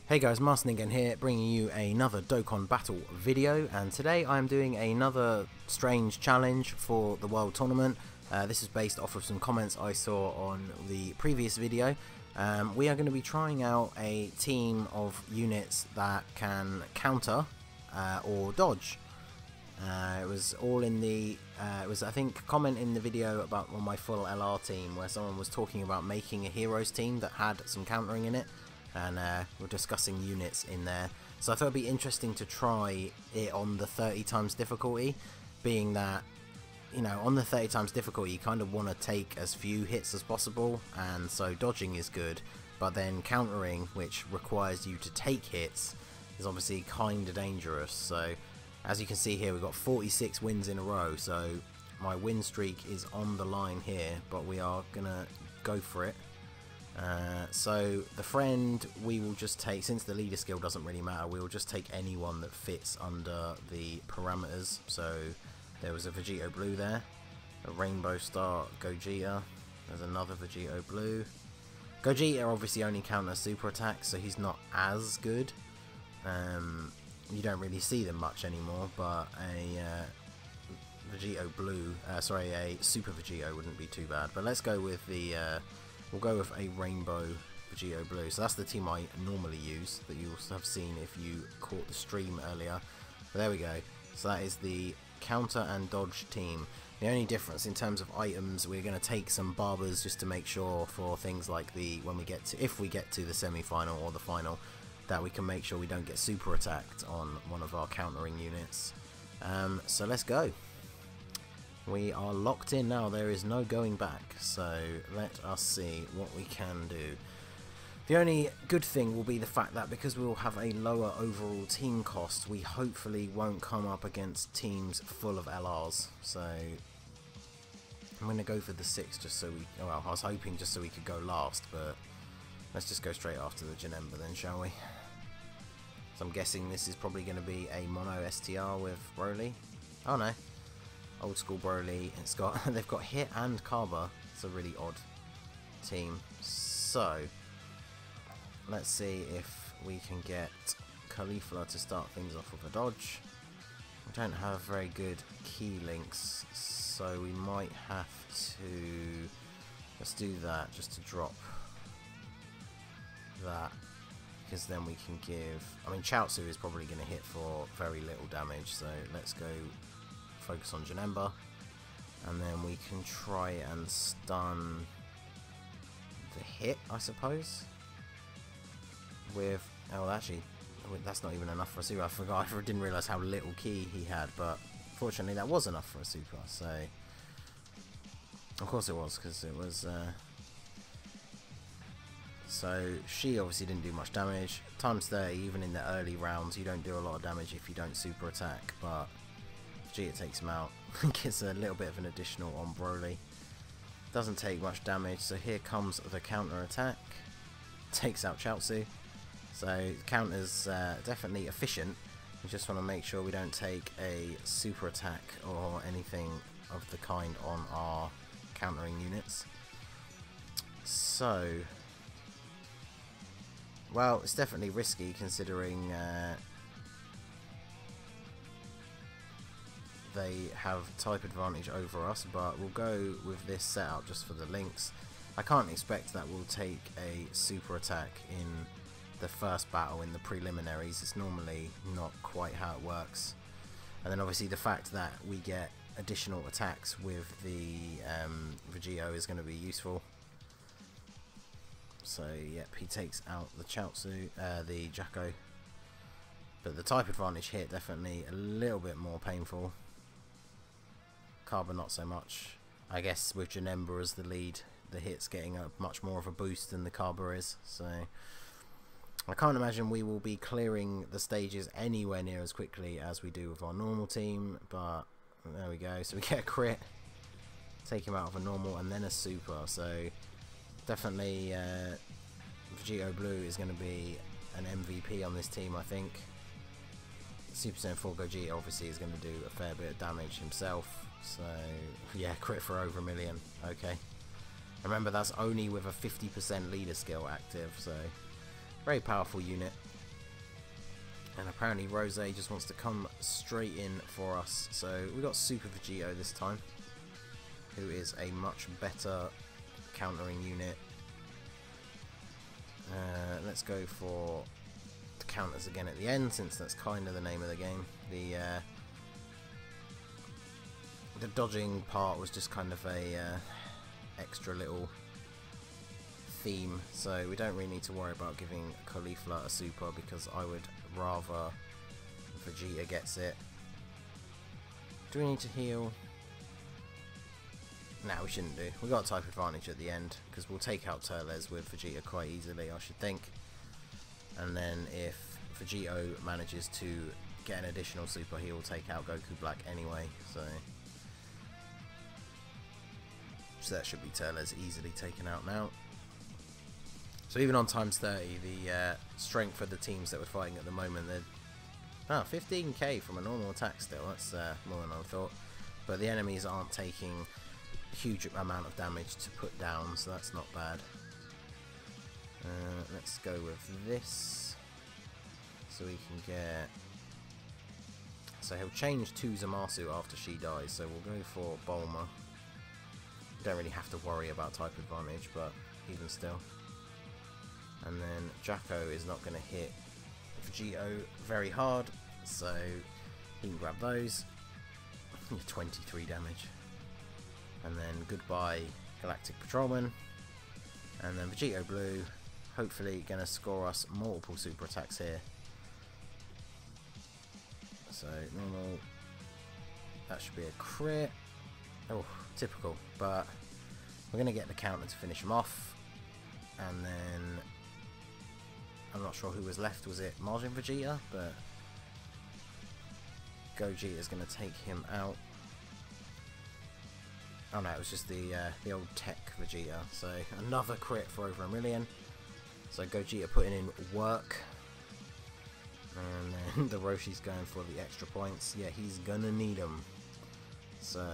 Hey guys, Marston again here, bringing you another Dokkan Battle video, and today I am doing another strange challenge for the World Tournament. This is based off of some comments I saw on the previous video. We are going to be trying out a team of units that can counter or dodge. It was all in the, it was I think a comment in the video about on my full LR team where someone was talking about making a heroes team that had some countering in it. And we're discussing units in there, so I thought it'd be interesting to try it on the 30 times difficulty, being that, you know, on the 30 times difficulty you kind of want to take as few hits as possible, and so dodging is good, but then countering, which requires you to take hits, is obviously kind of dangerous. So as you can see here, we've got 46 wins in a row, so my win streak is on the line here, but we are gonna go for it. So the friend, we will just take, since the leader skill doesn't really matter, we will just take anyone that fits under the parameters. So there was a Vegito Blue there, a Rainbow Star Gogeta, there's another Vegito Blue. Gogeta obviously only counters super attacks, so he's not as good. You don't really see them much anymore, but a Vegito Blue, sorry, a Super Vegito wouldn't be too bad. But let's go with the we'll go with a Rainbow Vegito Blue. So that's the team I normally use, that you also have seen if you caught the stream earlier. But there we go. So that is the counter and dodge team. The only difference in terms of items, we're going to take some barbers just to make sure for things like the, when we get to, if we get to the semi-final or the final, that we can make sure we don't get super attacked on one of our countering units. So let's go. We are locked in now, there is no going back, so let us see what we can do. The only good thing will be the fact that because we will have a lower overall team cost, we hopefully won't come up against teams full of LRs. So I'm going to go for the 6 just so we, well, I was hoping just so we could go last, but let's just go straight after the Janemba then, shall we? So I'm guessing this is probably going to be a mono STR with Broly. Oh no. Old school Broly. It's got they've got Hit and Carver. It's a really odd team. So let's see if we can get Caulifla to start things off with a dodge. We don't have very good key links, so we might have to, let's do that just to drop that, because then we can give, I mean Chaozu is probably going to hit for very little damage, so let's go focus on Janemba, and then we can try and stun the hit, I suppose, with, oh actually that's not even enough for a super. I forgot, I didn't realise how little key he had, but fortunately that was enough for a super, so of course it was, because it was so she obviously didn't do much damage. Times 30, even in the early rounds you don't do a lot of damage if you don't super attack, but Vegeta takes him out. Gets a little bit of an additional on Broly. Doesn't take much damage, so here comes the counter attack. Takes out Chaozu. So counter's definitely efficient. We just want to make sure we don't take a super attack or anything of the kind on our countering units. So, well, it's definitely risky considering they have type advantage over us, but we'll go with this setup just for the links. I can't expect that we'll take a super attack in the first battle in the preliminaries. It's normally not quite how it works. And then obviously the fact that we get additional attacks with the Vegito is going to be useful. So yep, he takes out the Chaozu, the Jacko. But the type advantage hit definitely a little bit more painful. Carver not so much. I guess with Janemba as the lead, the hit's getting a much more of a boost than the Carver is, so I can't imagine we will be clearing the stages anywhere near as quickly as we do with our normal team, but there we go. So we get a crit, take him out of a normal and then a super, so definitely Vegito Blue is going to be an MVP on this team, I think. Super Saiyan 4 Gogeta obviously is going to do a fair bit of damage himself. So yeah, crit for over 1 million. Okay. Remember that's only with a 50% leader skill active, so very powerful unit. And apparently Rose just wants to come straight in for us. So we got Super Vegito this time, who is a much better countering unit. Let's go for the counters again at the end, since that's kind of the name of the game. The dodging part was just kind of a extra little theme, so we don't really need to worry about giving Caulifla a super, because I would rather Vegeta gets it. Do we need to heal? No, we shouldn't do. We got a type advantage at the end, because we'll take out Turles with Vegeta quite easily, I should think. And then if Vegito manages to get an additional super, he will take out Goku Black anyway, so that should be Turles easily taken out now. So even on times 30, the strength of the teams that we're fighting at the moment, they're 15k from a normal attack still. That's more than I thought. But the enemies aren't taking a huge amount of damage to put down, so that's not bad. Let's go with this, so we can get. So he'll change to Zamasu after she dies. So we'll go for Bulma. Don't really have to worry about type advantage, but even still. And then Jacko is not going to hit Vegito very hard, so he can grab those. 23 damage. And then goodbye Galactic Patrolman. And then Vegito Blue, hopefully going to score us multiple super attacks here. So normal, that should be a crit. Oh, typical, but we're going to get the counter to finish him off. And then I'm not sure who was left. Was it Majin Vegeta? But Gogeta is going to take him out. Oh no, it was just the old Tech Vegeta. So another crit for over 1 million. So Gogeta putting in work. And then the Roshi's going for the extra points. Yeah, he's going to need them. So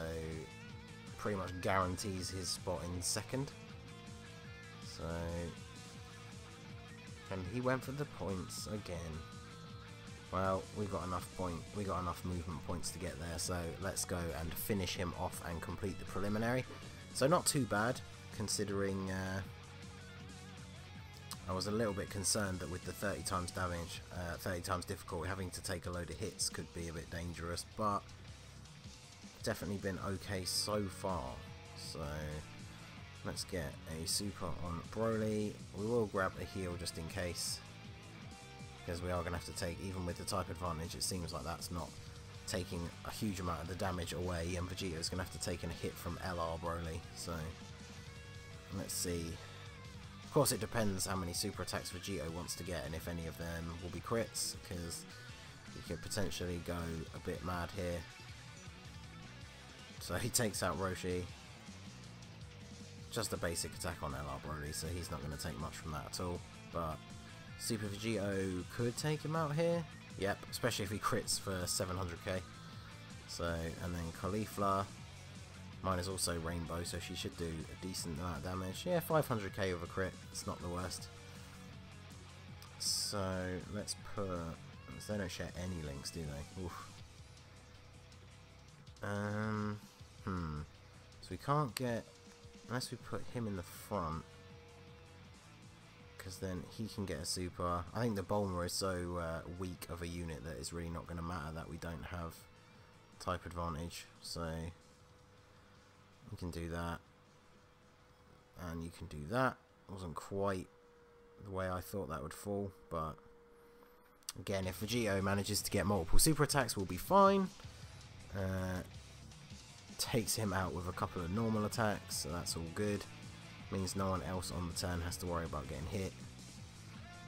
pretty much guarantees his spot in second. So, and he went for the points again. Well, we got enough movement points to get there, so let's go and finish him off and complete the preliminary. So not too bad, considering I was a little bit concerned that with the 30 times damage, 30 times difficulty, having to take a load of hits could be a bit dangerous, but definitely been okay so far. So let's get a super on Broly. We will grab a heal just in case, because we are going to have to take, even with the type advantage, it seems like that's not taking a huge amount of the damage away, and Vegeta is going to have to take a hit from LR Broly. So let's see. Of course, it depends how many super attacks Vegeta wants to get, and if any of them will be crits, because he could potentially go a bit mad here. So he takes out Roshi. Just a basic attack on LR Broly, so he's not going to take much from that at all. But Super Vegito could take him out here. Yep, especially if he crits for 700k. So, and then Caulifla. Mine is also Rainbow, so she should do a decent amount of damage. Yeah, 500k with a crit. It's not the worst. So let's put. They don't share any links, do they? Oof. So we can't get, unless we put him in the front, because then he can get a super. I think the Bulma is so weak of a unit that it's really not going to matter that we don't have type advantage. So you can do that, and you can do that. Wasn't quite the way I thought that would fall, but again, if Vegito manages to get multiple super attacks, we'll be fine. Takes him out with a couple of normal attacks, so that's all good. Means no one else on the turn has to worry about getting hit.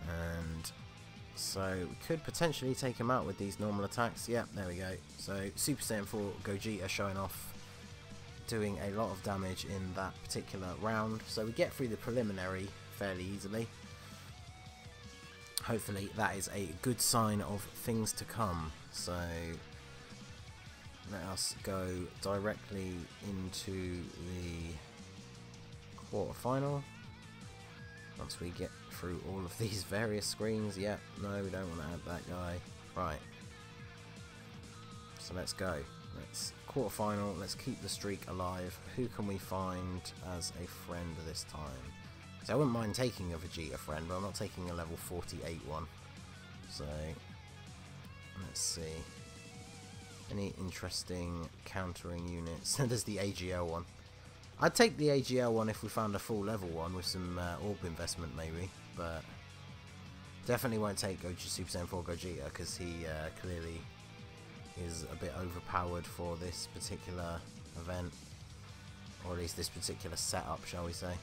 And so we could potentially take him out with these normal attacks. Yep, there we go. So Super Saiyan 4 Gogeta showing off, doing a lot of damage in that particular round. So we get through the preliminary fairly easily. Hopefully that is a good sign of things to come. So let us go directly into the quarterfinal. Once we get through all of these various screens. Yep, no, we don't want to add that guy. Right. So let's go. Let's quarterfinal. Let's keep the streak alive. Who can we find as a friend this time? So I wouldn't mind taking a Vegeta friend, but I'm not taking a level 48 one. So let's see. Any interesting countering units? There's the AGL one. I'd take the AGL one if we found a full level one with some orb investment maybe, but definitely won't take Super Saiyan 4 Gogeta because he clearly is a bit overpowered for this particular event, or at least this particular setup, shall we say.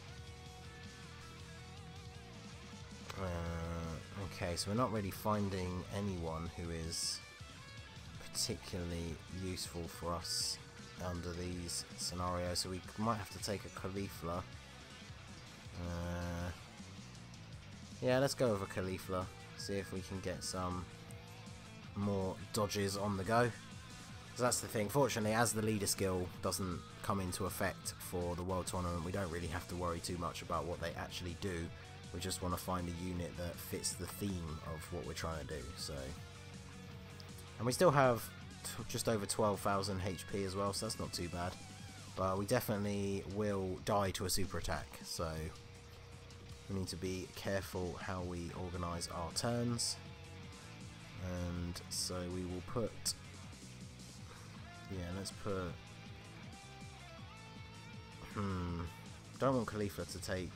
Okay, so we're not really finding anyone who is particularly useful for us under these scenarios, so we might have to take a Caulifla. Yeah, let's go with a Caulifla, see if we can get some more dodges on the go. So that's the thing, fortunately, as the leader skill doesn't come into effect for the World Tournament, we don't really have to worry too much about what they actually do. We just want to find a unit that fits the theme of what we're trying to do. So, and we still have just over 12,000 HP as well, so that's not too bad. But we definitely will die to a super attack, so we need to be careful how we organise our turns. And so we will put, yeah, let's put, don't want Khalifa to take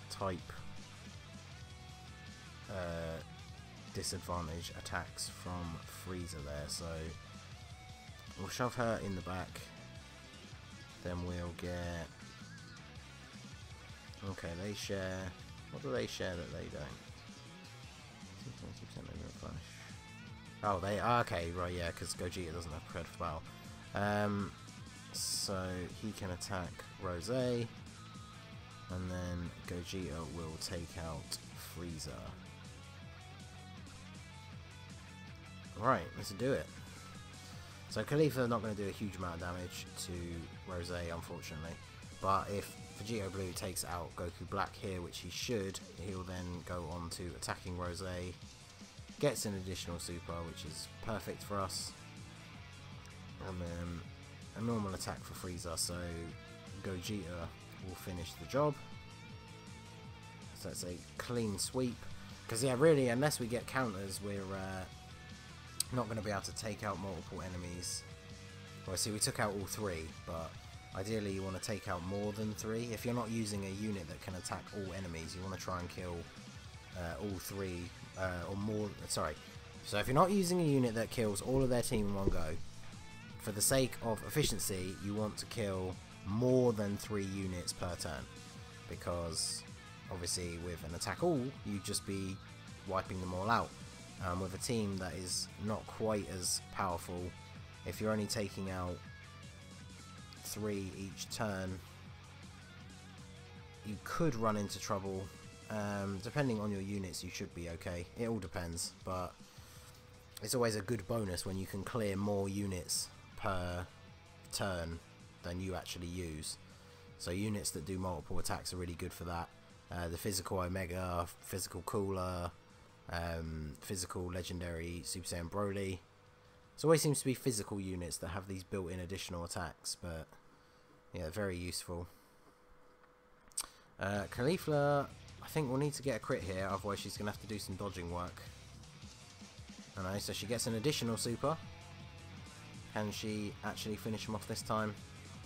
type disadvantage attacks from Frieza there, so we'll shove her in the back, then we'll get, okay, they share, what do they share that they don't? Oh, they are, okay, right, yeah, because Gogeta doesn't have cred for battle. So he can attack Rose, and then Gogeta will take out Frieza. Right, let's do it. So Khalifa not going to do a huge amount of damage to Rose, unfortunately, but if Vegeta Blue takes out Goku Black here, which he should, he'll then go on to attacking Rose, gets an additional super, which is perfect for us, and then a normal attack for Frieza, so Gogeta will finish the job. So it's a clean sweep, because yeah, really, unless we get counters, we're not going to be able to take out multiple enemies. Well, see, we took out all three, but ideally you want to take out more than three. If you're not using a unit that can attack all enemies, you want to try and kill all three, or more, sorry. So if you're not using a unit that kills all of their team in one go, for the sake of efficiency, you want to kill more than 3 units per turn, because obviously with an attack all, you'd just be wiping them all out. With a team that is not quite as powerful, if you're only taking out 3 each turn, you could run into trouble. Depending on your units, you should be okay. It all depends, but it's always a good bonus when you can clear more units per turn than you actually use. So units that do multiple attacks are really good for that. The physical Omega, physical Cooler, physical legendary Super Saiyan Broly. It always seems to be physical units that have these built-in additional attacks, but yeah, very useful. Caulifla, I think we'll need to get a crit here, otherwise she's going to have to do some dodging work. I know, so she gets an additional super. Can she actually finish him off this time?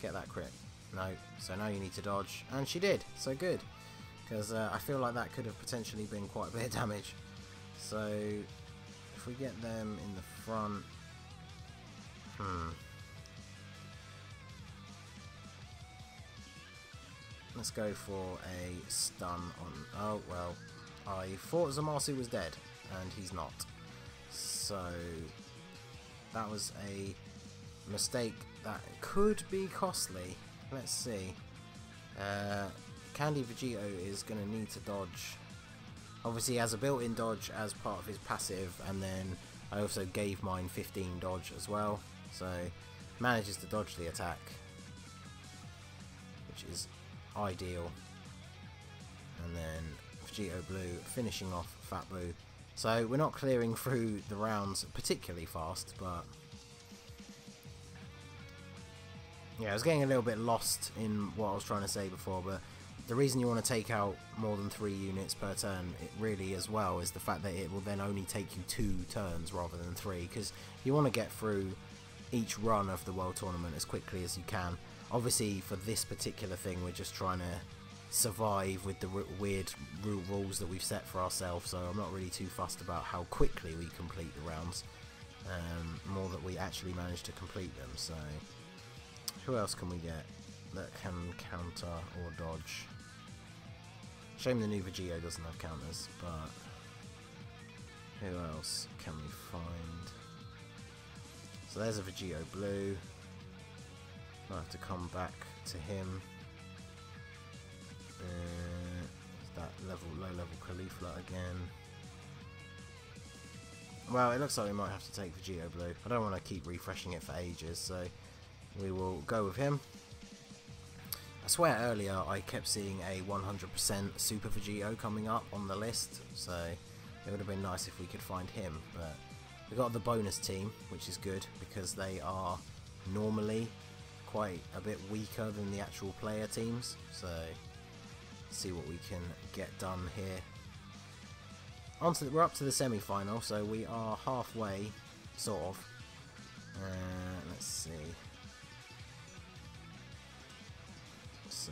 Get that crit. No, so now you need to dodge, and she did, so good. Because I feel like that could have potentially been quite a bit of damage. So, if we get them in the front... Let's go for a stun on... Oh, well, I thought Zamasu was dead, and he's not. So, that was a mistake that could be costly. Let's see. Candy Vegito is going to need to dodge. Obviously he has a built-in dodge as part of his passive, and then I also gave mine 15 dodge as well, so manages to dodge the attack, which is ideal. And then Vegito Blue finishing off Fat Blue. So we're not clearing through the rounds particularly fast, but yeah, I was getting a little bit lost in what I was trying to say before, but the reason you want to take out more than 3 units per turn, it really as well, is the fact that it will then only take you 2 turns rather than 3, because you want to get through each run of the World Tournament as quickly as you can. Obviously for this particular thing we're just trying to survive with the weird rules that we've set for ourselves, so I'm not really too fussed about how quickly we complete the rounds, more that we actually manage to complete them. So who else can we get that can counter or dodge? Shame the new Vegito doesn't have counters, but who else can we find? So there's a Vegito blue. Might have to come back to him. That low level Caulifla again. Well, it looks like we might have to take Vegito blue. I don't want to keep refreshing it for ages, so we will go with him. I swear earlier I kept seeing a 100% Super Vegito coming up on the list, so it would have been nice if we could find him. But we got the bonus team, which is good because they are normally quite a bit weaker than the actual player teams. So let's see what we can get done here. We're up to the semi-final, so we are halfway, sort of. Let's see. So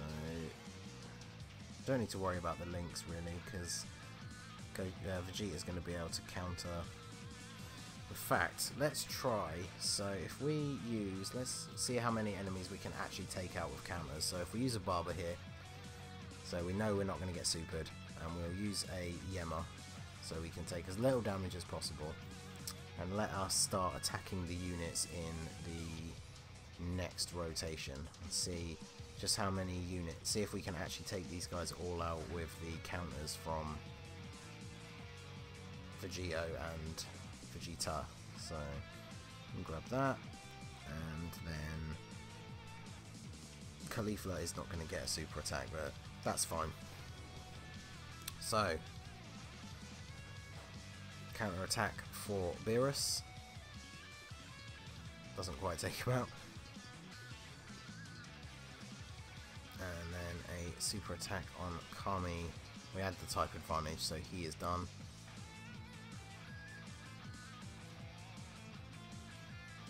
don't need to worry about the links really, because Vegeta's going to be able to counter. In fact, let's try. So if we use, let's see how many enemies we can actually take out with counters. So if we use a Barber here, so we know we're not going to get supered, and we'll use a Yema, so we can take as little damage as possible, and let us start attacking the units in the next rotation and see just how many units, see if we can actually take these guys all out with the counters from Vegito and Vegeta. So we'll grab that, and then Caulifla is not going to get a super attack, but that's fine. So counter attack for Beerus, doesn't quite take him out, and then a super attack on Kami. We had the type advantage, so he is done.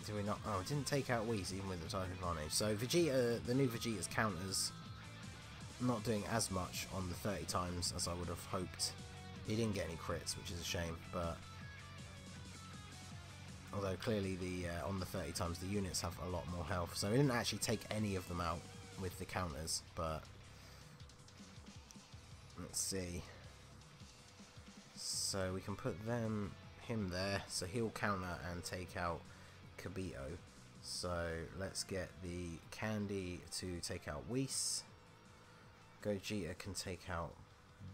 Do we not? Oh, it didn't take out Whis even with the type advantage. So Vegeta, the new Vegeta's counters, not doing as much on the 30 times as I would have hoped. He didn't get any crits, which is a shame, but although clearly the on the 30 times the units have a lot more health, so we didn't actually take any of them out with the counters. But let's see. So we can put him there, so he'll counter and take out Kibito. So let's get the Candy to take out Whis. Gogeta can take out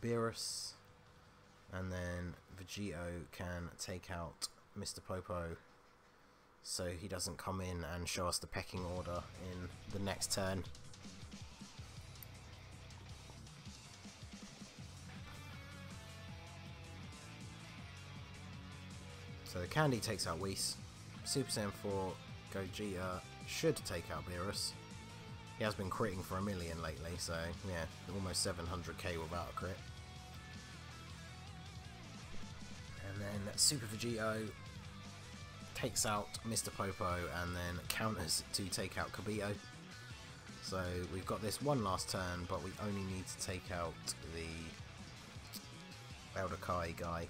Beerus, and then Vegito can take out Mr. Popo, so he doesn't come in and show us the pecking order in the next turn. So the Candy takes out Whis. Super Saiyan 4 Gogeta should take out Beerus. He has been critting for 1 million lately, so yeah, almost 700k without a crit. And then Super Vegito takes out Mr. Popo and then counters to take out Kibito. So we've got this one last turn, but we only need to take out the Elder Kai guy.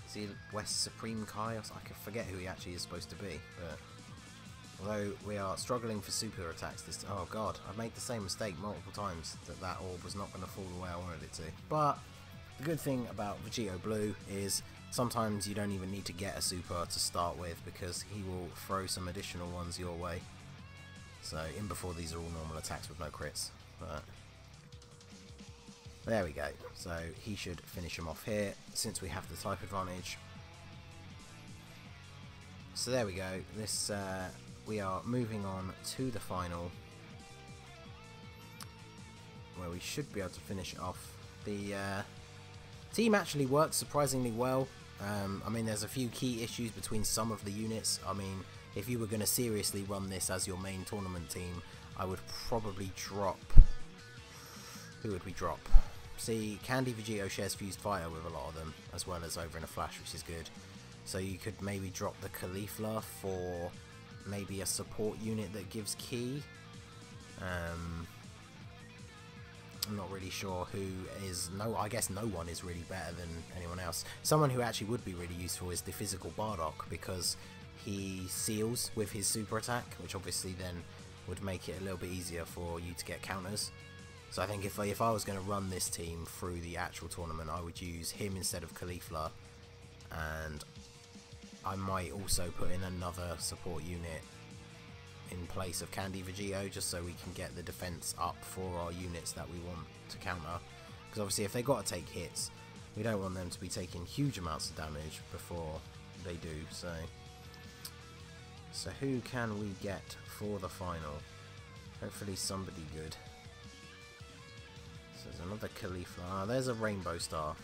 Is he West Supreme Kai? I can forget who he actually is supposed to be, but although we are struggling for super attacks this time. Oh god, I've made the same mistake multiple times, that orb was not going to fall the way I wanted it to. But the good thing about Vegito Blue is sometimes you don't even need to get a super to start with, because he will throw some additional ones your way. So in before these are all normal attacks with no crits. But there we go. So he should finish him off here, since we have the type advantage. So there we go. This we are moving on to the final, where we should be able to finish it off. The Team actually works surprisingly well. I mean, there's a few key issues between some of the units. I mean, if you were going to seriously run this as your main tournament team, I would probably drop... Who would we drop? See, Candy Vegito shares Fused Fire with a lot of them, as well as Over in a Flash, which is good. So you could maybe drop the Caulifla for maybe a support unit that gives Ki. I'm not really sure who is... I guess no one is really better than anyone else. Someone who actually would be really useful is the physical Bardock, because he seals with his super attack, which obviously then would make it a little bit easier for you to get counters. So I think if I was going to run this team through the actual tournament, I would use him instead of Caulifla, and I might also put in another support unit in place of Candy Vegito, just so we can get the defense up for our units that we want to counter. Because obviously if they got to take hits, we don't want them to be taking huge amounts of damage before they do. So who can we get for the final? Hopefully somebody good. So there's another Caulifla. There's a Rainbow Star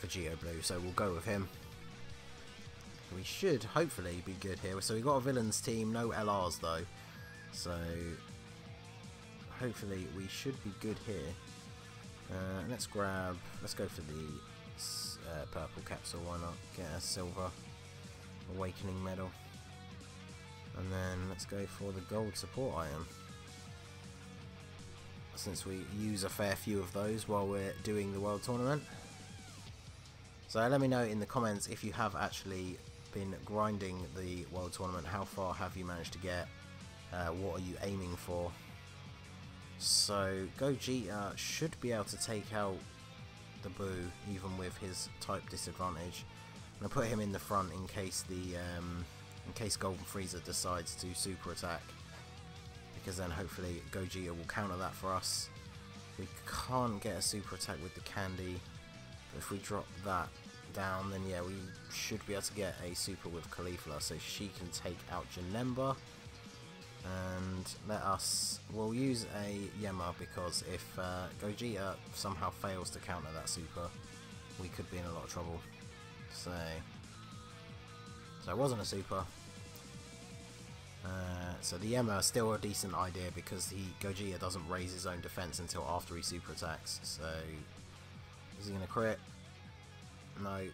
Vegito Blue, so we'll go with him. We should hopefully be good here. So we've got a villains team, no LRs though. So hopefully we should be good here. Let's go for the purple capsule, why not? Get a silver awakening medal. And then let's go for the gold support item, since we use a fair few of those while we're doing the World Tournament. So let me know in the comments if you have actually been grinding the World Tournament. How far have you managed to get? What are you aiming for? So Gogeta should be able to take out the Boo even with his type disadvantage. I'm gonna put him in the front in case Golden Frieza decides to super attack, because then hopefully Gogeta will counter that for us. We can't get a super attack with the Candy, but if we drop that down, then yeah, we should be able to get a super with Caulifla, so she can take out Janemba. And we'll use a Yema, because if Gogeta somehow fails to counter that super, we could be in a lot of trouble. So it wasn't a super. So the Yema is still a decent idea, because Gogeta doesn't raise his own defense until after he super attacks. So is he going to crit? No.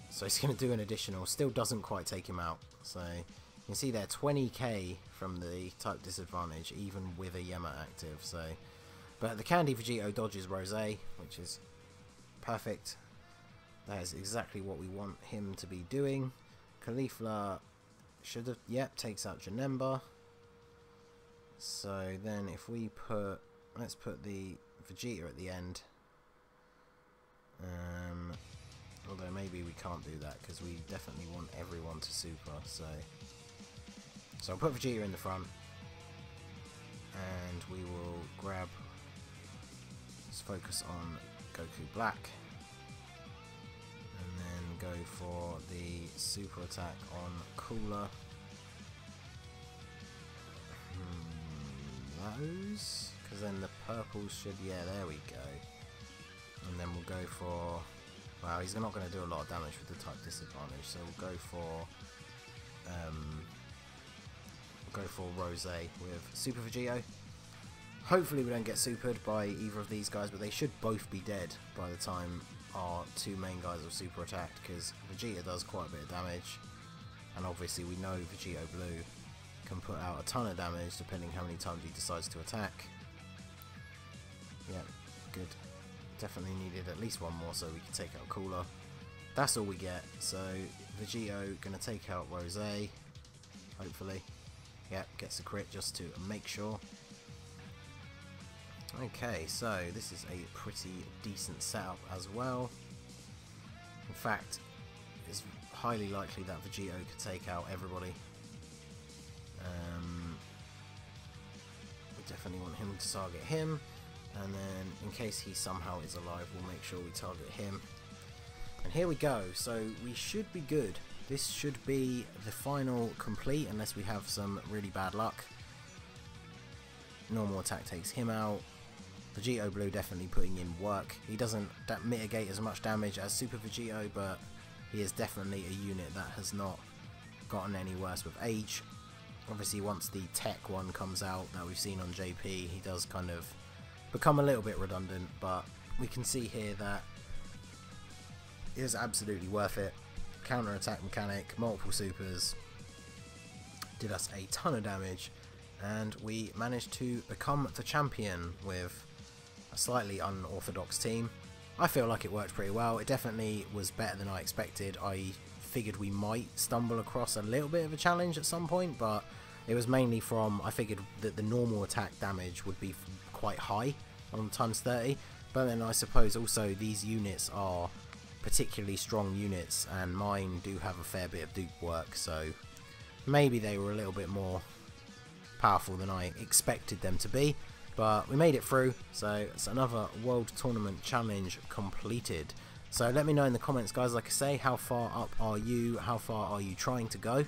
So he's going to do an additional. Still doesn't quite take him out. So you can see there 20k from the type disadvantage, even with a Yema active. But the Candy Vegito dodges Rose, which is perfect. That is exactly what we want him to be doing. Caulifla should have, takes out Janemba. So then if we let's put the Vegeta at the end. Although maybe we can't do that, because we definitely want everyone to super. So I'll put Vegeta in the front, and we will let's focus on Goku Black, and then go for the super attack on Cooler. Those, because then the purples should, there we go. And then we'll go for, wow, he's not going to do a lot of damage with the type disadvantage, so we'll go for Rose with Super Vegito. Hopefully we don't get supered by either of these guys, but they should both be dead by the time our two main guys are super attacked, because Vegeta does quite a bit of damage, and obviously we know Vegito Blue can put out a ton of damage depending how many times he decides to attack. Yeah, good. Definitely needed at least one more so we can take out Cooler. That's all we get. So Vegito gonna take out Rose, hopefully. Yep, gets a crit just to make sure. Okay, so this is a pretty decent setup as well. In fact, it's highly likely that Vegito could take out everybody. We definitely want him to target him, and then in case he somehow is alive, we'll make sure we target him. And here we go, so we should be good. This should be the final complete, unless we have some really bad luck. Normal attack takes him out. Vegito Blue definitely putting in work. He doesn't mitigate as much damage as Super Vegito, but he is definitely a unit that has not gotten any worse with age. Obviously once the tech one comes out that we've seen on JP, he does kind of become a little bit redundant, but we can see here that it is absolutely worth it. Counter attack mechanic, multiple supers, did us a ton of damage, and we managed to become the champion with a slightly unorthodox team. I feel like it worked pretty well. It definitely was better than I expected. I figured we might stumble across a little bit of a challenge at some point, but it was mainly from, I figured that the normal attack damage would be quite high on times 30, but then I suppose also these units are particularly strong units, and mine do have a fair bit of dupe work, so maybe they were a little bit more powerful than I expected them to be. But we made it through, so it's another World Tournament challenge completed. So let me know in the comments, guys, like I say, how far up are you? How far are you trying to go?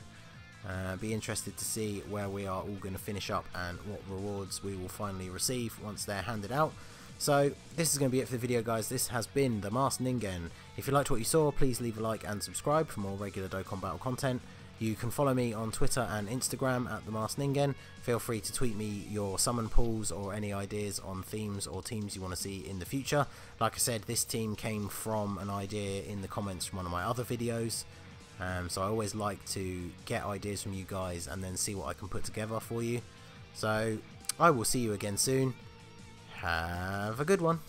Be interested to see where we are all going to finish up and what rewards we will finally receive once they're handed out. So this is going to be it for the video, guys. This has been the Masked Ningen. If you liked what you saw, please leave a like and subscribe for more regular Dokkan Battle content. You can follow me on Twitter and Instagram at the Masked Ningen. Feel free to tweet me your summon pools or any ideas on themes or teams you want to see in the future. Like I said, this team came from an idea in the comments from one of my other videos. So I always like to get ideas from you guys and then see what I can put together for you. So I will see you again soon. Have a good one.